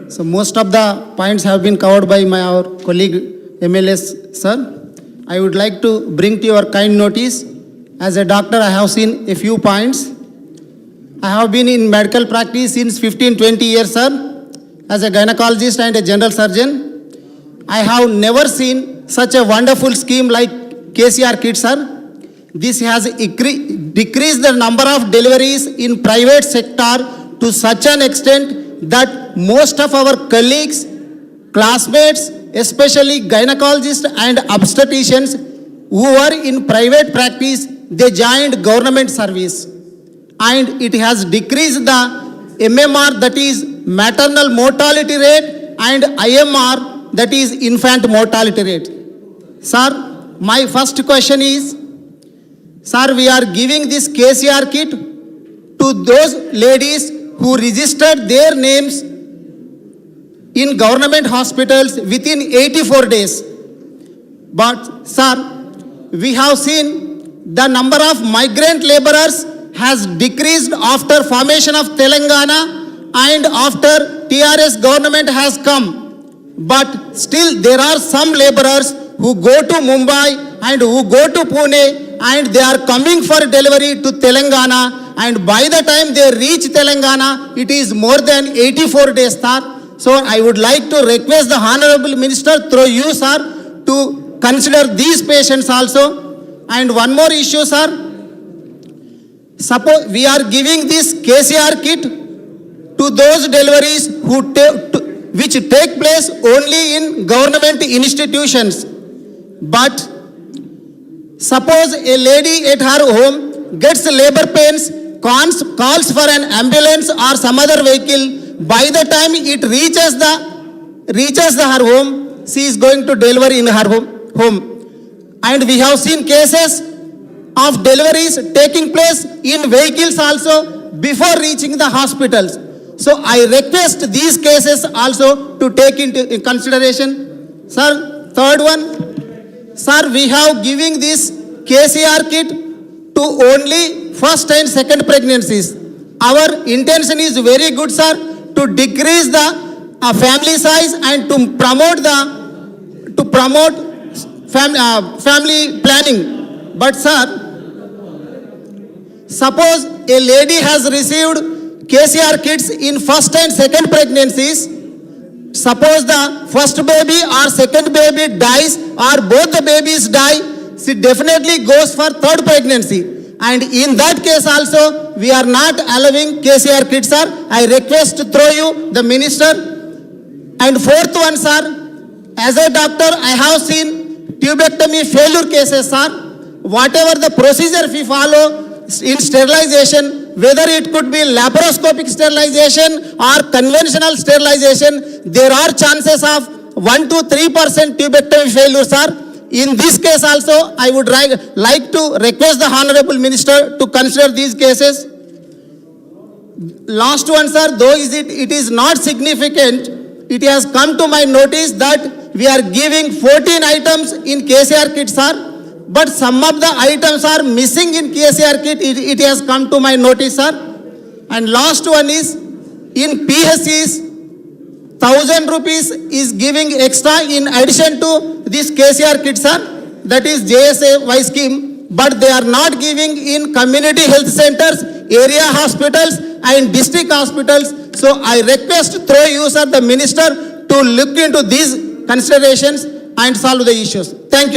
So most of the points have been covered by our colleague MLS sir. I would like to bring to your kind notice. As a doctor, I have seen a few points. I have been in medical practice since 15-20 years, sir. As a gynecologist and a general surgeon, I have never seen such a wonderful scheme like KCR Kit, sir. This has decreased the number of deliveries in private sector to such an extent that most of our colleagues, classmates, especially gynecologists and obstetricians who are in private practice, they joined government service. And it has decreased the MMR, that is maternal mortality rate, and IMR, that is infant mortality rate. Sir, my first question is, sir, we are giving this KCR kit to those ladies who registered their names in government hospitals within 84 days. But, sir, we have seen the number of migrant laborers has decreased after formation of Telangana and after TRS government has come. But still there are some laborers who go to Mumbai and who go to Pune and they are coming for delivery to Telangana, and by the time they reach Telangana, it is more than 84 days, sir. So I would like to request the Honorable Minister through you, sir, to consider these patients also. And one more issue, sir. Suppose we are giving this KCR kit to those deliveries which take place only in government institutions. But suppose a lady at her home gets labor pains, calls for an ambulance or some other vehicle. By the time it reaches her home, she is going to deliver in her home. And we have seen cases of deliveries taking place in vehicles also before reaching the hospitals. So I request these cases also to take into consideration. Sir, third one, sir, we have giving this KCR kit to only first and second pregnancies. Our intention is very good, sir, to decrease the family size and to promote family planning. But sir, suppose a lady has received KCR kits in first and second pregnancies. Suppose the first baby or second baby dies or both the babies die, she definitely goes for third pregnancy. And in that case also, we are not allowing KCR kits, sir. I request through you, the minister. And fourth one, sir, as a doctor, I have seen tubectomy failure cases, sir. Whatever the procedure we follow in sterilization, whether it could be laparoscopic sterilization or conventional sterilization, there are chances of 1 to 3% tubectomy failure, sir. In this case also, I would like to request the Honorable Minister to consider these cases. Last one, sir, though it is not significant, it has come to my notice that we are giving 14 items in KCR kit, sir. But some of the items are missing in KCR kit. It has come to my notice, sir. And last one is, in PSCs, 1,000 rupees is giving extra in addition to this KCR kit, sir. That is JSAY scheme. But they are not giving in community health centers, area hospitals and district hospitals. So I request through you, sir, the minister, to look into these considerations and solve the issues. Thank you, sir.